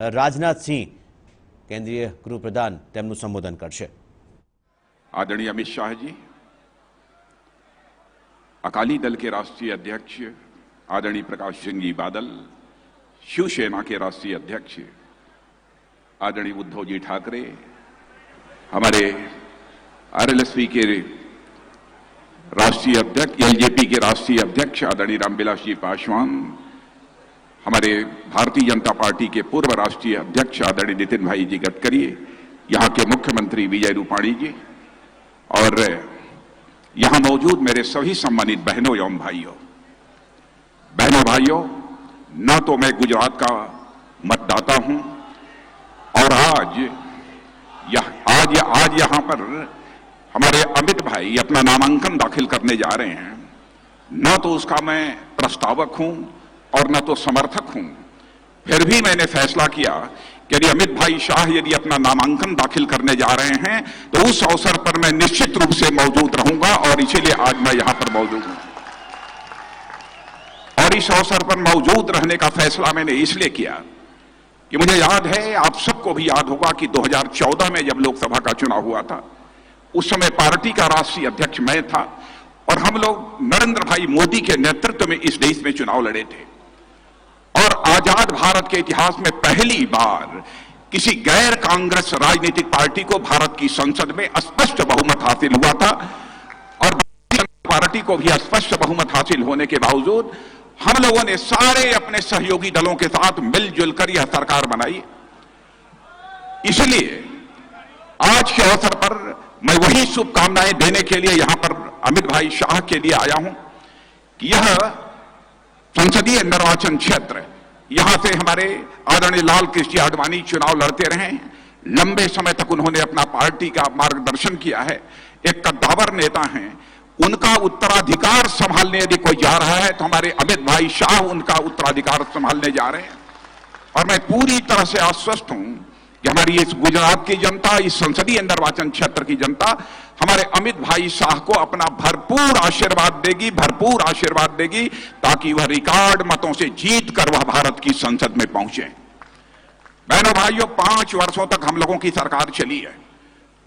રાજનાથ સિંહ કેન્દ્રીય ગૃહપ્રધાન તેમનું સંબોધન કરશે। आदरणीय अमित शाह जी, अकाली दल के राष्ट्रीय अध्यक्ष आदरणीय प्रकाश सिंह जी बादल, शिवसेना के राष्ट्रीय अध्यक्ष आदरणीय उद्धव जी ठाकरे, हमारे आरएलएसपी के राष्ट्रीय अध्यक्ष, एलजेपी के राष्ट्रीय अध्यक्ष आदरणीय रामविलास जी पासवान, हमारे भारतीय जनता पार्टी के पूर्व राष्ट्रीय अध्यक्ष आदरणीय नितिन भाई जी गडकरी, यहाँ के मुख्यमंत्री विजय रूपाणी जी और यहां मौजूद मेरे सभी सम्मानित बहनों एवं भाइयों, न तो मैं गुजरात का मतदाता हूं और आज यहां पर हमारे अमित भाई अपना नामांकन दाखिल करने जा रहे हैं, न तो उसका मैं प्रस्तावक हूं और न तो समर्थक हूं। फिर भी मैंने फैसला किया कि यदि अमित भाई शाह यदि अपना नामांकन दाखिल करने जा रहे हैं तो उस अवसर पर मैं निश्चित रूप से मौजूद रहूंगा और इसीलिए आज मैं यहां पर मौजूद हूं। और इस अवसर पर मौजूद रहने का फैसला मैंने इसलिए किया कि मुझे याद है, आप सबको भी याद होगा कि 2014 में जब लोकसभा का चुनाव हुआ था, उस समय पार्टी का राष्ट्रीय अध्यक्ष मैं था और हम लोग नरेंद्र भाई मोदी के नेतृत्व में इस देश में चुनाव लड़े थे और आजाद भारत के इतिहास में पहली बार किसी गैर कांग्रेस राजनीतिक पार्टी को भारत की संसद में स्पष्ट बहुमत हासिल हुआ था और पार्टी को भी स्पष्ट बहुमत हासिल होने के बावजूद हम लोगों ने सारे अपने सहयोगी दलों के साथ मिलजुल कर यह सरकार बनाई। इसलिए आज के अवसर पर मैं वही शुभकामनाएं देने के लिए यहां पर अमित भाई शाह के लिए आया हूं कि यह संसदीय निर्वाचन क्षेत्र, यहां से हमारे आदरणीय लाल कृष्ण आडवाणी चुनाव लड़ते रहे, लंबे समय तक उन्होंने अपना पार्टी का मार्गदर्शन किया है, एक कद्दावर नेता हैं, उनका उत्तराधिकार संभालने यदि कोई जा रहा है तो हमारे अमित भाई शाह उनका उत्तराधिकार संभालने जा रहे हैं। और मैं पूरी तरह से आश्वस्त हूं कि हमारी इस गुजरात की जनता, इस संसदीय निर्वाचन क्षेत्र की जनता हमारे अमित भाई शाह को अपना भरपूर आशीर्वाद देगी ताकि वह रिकॉर्ड मतों से जीत कर वह भारत की संसद में पहुंचे। बहनों भाइयों, 5 वर्षों तक हम लोगों की सरकार चली है।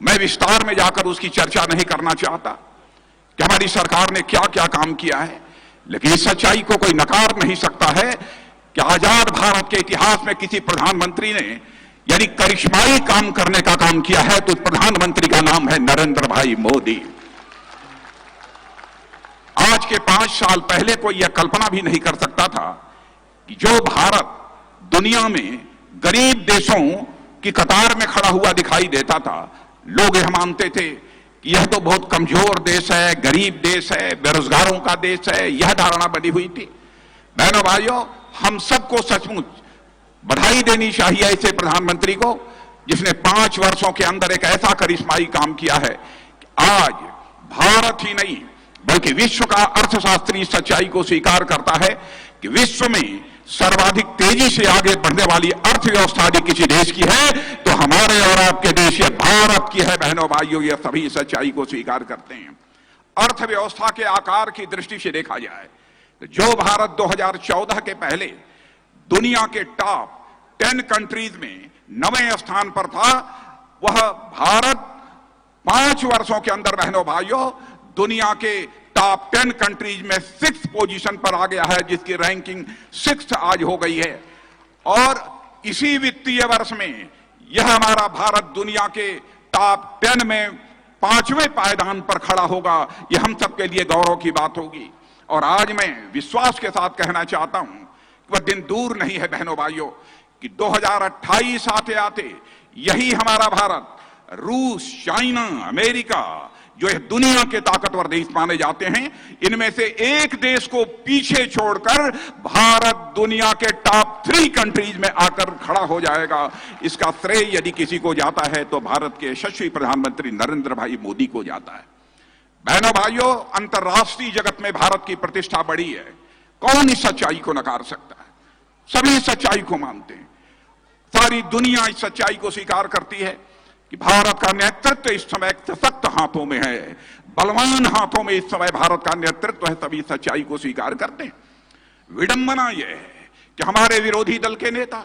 मैं विस्तार में जाकर उसकी चर्चा नहीं करना चाहता कि हमारी सरकार ने क्या क्या काम किया है, लेकिन इस सच्चाई को कोई नकार नहीं सकता है कि आजाद भारत के इतिहास में किसी प्रधानमंत्री ने यानी करिश्माई काम करने का काम किया है तो प्रधानमंत्री का नाम है नरेंद्र भाई मोदी। आज के 5 साल पहले कोई यह कल्पना भी नहीं कर सकता था कि जो भारत दुनिया में गरीब देशों की कतार में खड़ा हुआ दिखाई देता था, लोग यह मानते थे कि यह तो बहुत कमजोर देश है, गरीब देश है, बेरोजगारों का देश है, यह धारणा बनी हुई थी। बहनों भाइयों, हम सबको सचमुच बधाई देनी चाहिए ऐसे प्रधानमंत्री को जिसने 5 वर्षों के अंदर एक ऐसा करिश्माई काम किया है कि आज भारत ही नहीं बल्कि विश्व का अर्थशास्त्री सच्चाई को स्वीकार करता है कि विश्व में सर्वाधिक तेजी से आगे बढ़ने वाली अर्थव्यवस्था यदि किसी देश की है तो हमारे और आपके देश ये भारत की है। बहनों भाइयों, ये सभी सच्चाई को स्वीकार करते हैं। अर्थव्यवस्था के आकार की दृष्टि से देखा जाए तो जो भारत 2014 के पहले दुनिया के टॉप 10 कंट्रीज में 9वें स्थान पर था, वह भारत 5 वर्षों के अंदर बहनों भाइयों दुनिया के टॉप 10 कंट्रीज में 6th पोजीशन पर आ गया है, जिसकी रैंकिंग 6th आज हो गई है। और इसी वित्तीय वर्ष में यह हमारा भारत दुनिया के टॉप 10 में 5वें पायदान पर खड़ा होगा। यह हम सबके लिए गौरव की बात होगी। और आज मैं विश्वास के साथ कहना चाहता हूं वह दिन दूर नहीं है बहनों भाइयों कि 2028 आते आते यही हमारा भारत रूस, चाइना, अमेरिका जो है दुनिया के ताकतवर देश माने जाते हैं, इनमें से एक देश को पीछे छोड़कर भारत दुनिया के टॉप 3 कंट्रीज में आकर खड़ा हो जाएगा। इसका श्रेय यदि किसी को जाता है तो भारत के यशस्वी प्रधानमंत्री नरेंद्र भाई मोदी को जाता है। बहनों भाइयों, अंतर्राष्ट्रीय जगत में भारत की प्रतिष्ठा बढ़ी है। कौन इस सच्चाई को नकार सकता है? सभी सच्चाई को मानते हैं। सारी दुनिया इस सच्चाई को स्वीकार करती है कि भारत का नेतृत्व इस समय सशक्त हाथों में है, बलवान हाथों में इस समय भारत का नेतृत्व है। सभी सच्चाई को स्वीकार करते हैं। विडंबना यह है कि हमारे विरोधी दल के नेता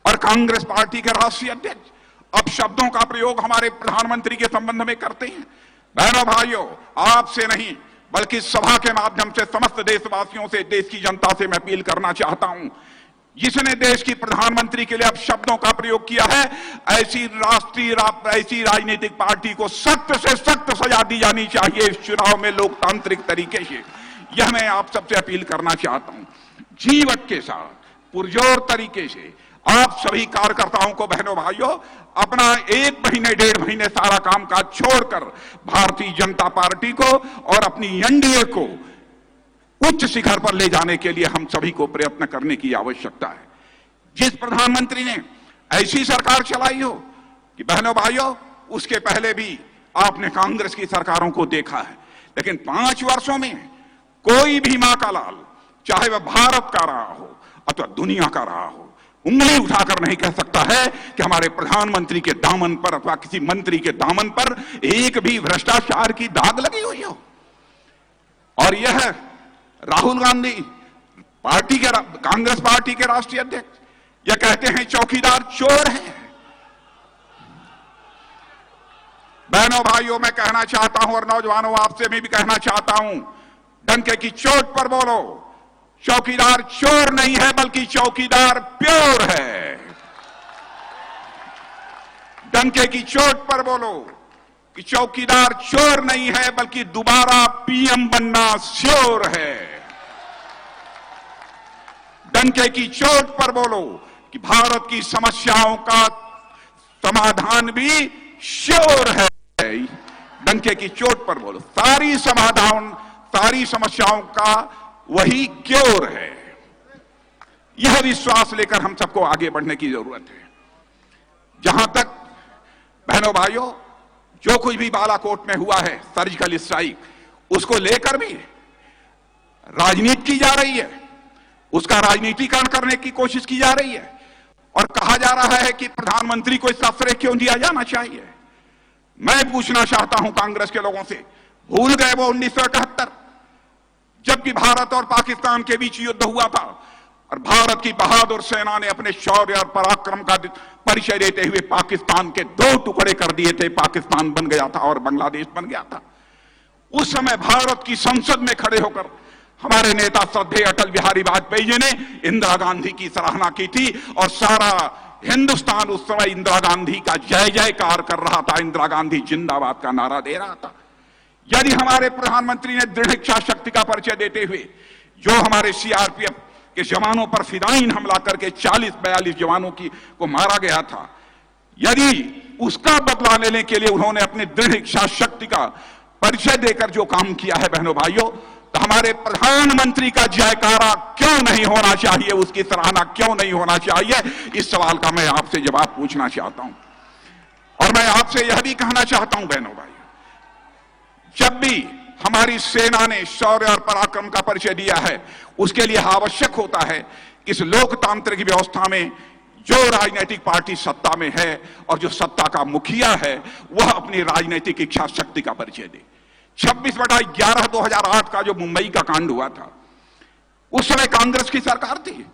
और कांग्रेस पार्टी के राष्ट्रीय अध्यक्ष अब शब्दों का प्रयोग हमारे प्रधानमंत्री के संबंध में करते हैं। बहनों भाइयों, आपसे नहीं बल्कि सभा के माध्यम से समस्त देशवासियों से, देश की जनता से मैं अपील करना चाहता हूं, जिसने देश की प्रधानमंत्री के लिए अब शब्दों का प्रयोग किया है, ऐसी राजनीतिक पार्टी को सख्त से सख्त सजा दी जानी चाहिए इस चुनाव में लोकतांत्रिक तरीके से। यह मैं आप सबसे अपील करना चाहता हूं। जीवट के साथ पुरजोर तरीके से आप सभी कार्यकर्ताओं को, बहनों भाइयों, अपना 1 महीने 1.5 महीने सारा कामकाज छोड़कर भारतीय जनता पार्टी को और अपनी एनडीए को उच्च शिखर पर ले जाने के लिए हम सभी को प्रयत्न करने की आवश्यकता है। जिस प्रधानमंत्री ने ऐसी सरकार चलाई हो कि बहनों भाइयों, उसके पहले भी आपने कांग्रेस की सरकारों को देखा है, लेकिन 5 वर्षों में कोई भी मां का लाल, चाहे वह भारत का रहा हो अथवा दुनिया का रहा हो, उंगली उठाकर नहीं कह सकता है कि हमारे प्रधानमंत्री के दामन पर अथवा किसी मंत्री के दामन पर एक भी भ्रष्टाचार की दाग लगी हुई हो। और यह राहुल गांधी पार्टी के, कांग्रेस पार्टी के राष्ट्रीय अध्यक्ष, यह कहते हैं चौकीदार चोर है। बहनों भाइयों, मैं कहना चाहता हूं और नौजवानों, आपसे मैं भी कहना चाहता हूं, डंके की चोट पर बोलो, चौकीदार चोर नहीं है बल्कि चौकीदार प्योर है। डंके की चोट पर बोलो कि चौकीदार चोर नहीं है बल्कि दोबारा पीएम बनना श्योर है। डंके की चोट पर बोलो कि भारत की समस्याओं का समाधान भी श्योर है। डंके की चोट पर बोलो, सारी समाधान, सारी समस्याओं का वही क्योर है। यह विश्वास लेकर हम सबको आगे बढ़ने की जरूरत है। जहां तक बहनों भाइयों, जो कुछ भी बालाकोट में हुआ है, सर्जिकल स्ट्राइक, उसको लेकर भी राजनीति की जा रही है, उसका राजनीतिकरण करने की कोशिश की जा रही है और कहा जा रहा है कि प्रधानमंत्री को इसका श्रेय क्यों दिया जाना चाहिए। मैं पूछना चाहता हूं कांग्रेस के लोगों से, भूल गए वो 1971 जबकि भारत और पाकिस्तान के बीच युद्ध हुआ था और भारत की बहादुर सेना ने अपने शौर्य और पराक्रम का परिचय देते हुए पाकिस्तान के 2 टुकड़े कर दिए थे। पाकिस्तान बन गया था और बांग्लादेश बन गया था। उस समय भारत की संसद में खड़े होकर हमारे नेता श्रद्धेय अटल बिहारी वाजपेयी जी ने इंदिरा गांधी की सराहना की थी और सारा हिंदुस्तान उस समय इंदिरा गांधी का जय जयकार कर रहा था, इंदिरा गांधी जिंदाबाद का नारा दे रहा था। यदि हमारे प्रधानमंत्री ने दृढ़ इच्छा शक्ति का परिचय देते हुए जो हमारे सीआरपीएफ के जवानों पर फिदायीन हमला करके 40-42 जवानों को मारा गया था, यदि उसका बदला लेने के लिए उन्होंने अपनी दृढ़ इच्छा शक्ति का परिचय देकर जो काम किया है, बहनों भाइयों, तो हमारे प्रधानमंत्री का जयकारा क्यों नहीं होना चाहिए, उसकी सराहना क्यों नहीं होना चाहिए? इस सवाल का मैं आपसे जवाब पूछना चाहता हूं। और मैं आपसे यह भी कहना चाहता हूं बहनों भाई, जब भी हमारी सेना ने शौर्य और पराक्रम का परिचय दिया है, उसके लिए आवश्यक होता है कि इस लोकतांत्रिक व्यवस्था में जो राजनीतिक पार्टी सत्ता में है और जो सत्ता का मुखिया है, वह अपनी राजनीतिक इच्छा शक्ति का परिचय दे। 26/11/2008 का जो मुंबई का कांड हुआ था, उस समय कांग्रेस की सरकार थी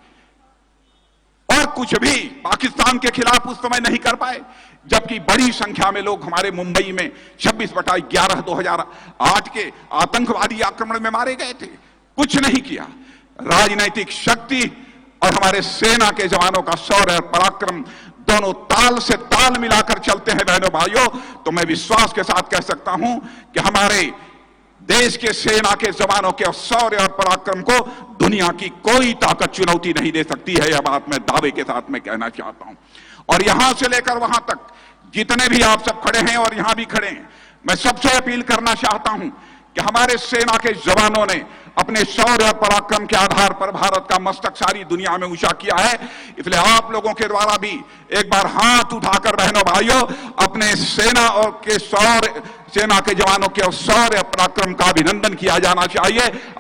और कुछ भी पाकिस्तान के खिलाफ उस समय नहीं कर पाए, जबकि बड़ी संख्या में लोग हमारे मुंबई में 26/11/2008 के आतंकवादी आक्रमण में मारे गए थे। कुछ नहीं किया। राजनीतिक शक्ति और हमारे सेना के जवानों का शौर्य और पराक्रम दोनों ताल से ताल मिलाकर चलते हैं बहनों भाइयों, तो मैं विश्वास के साथ कह सकता हूं कि हमारे देश के सेना के जवानों के शौर्य और पराक्रम को दुनिया की कोई ताकत चुनौती नहीं दे सकती है। यह बात मैं दावे के साथ मैं कहना चाहता हूं। और यहां से लेकर वहां तक जितने भी आप सब खड़े हैं और यहां भी खड़े हैं, मैं सबसे अपील करना चाहता हूं कि हमारे सेना के जवानों ने अपने शौर्य और पराक्रम के आधार पर भारत का मस्तक सारी दुनिया में ऊंचा किया है। इसलिए आप लोगों के द्वारा भी एक बार हाथ उठाकर बहनों भाइयों अपने सेना और के सेना के जवानों के शौर्य पराक्रम का अभिनंदन किया जाना चाहिए।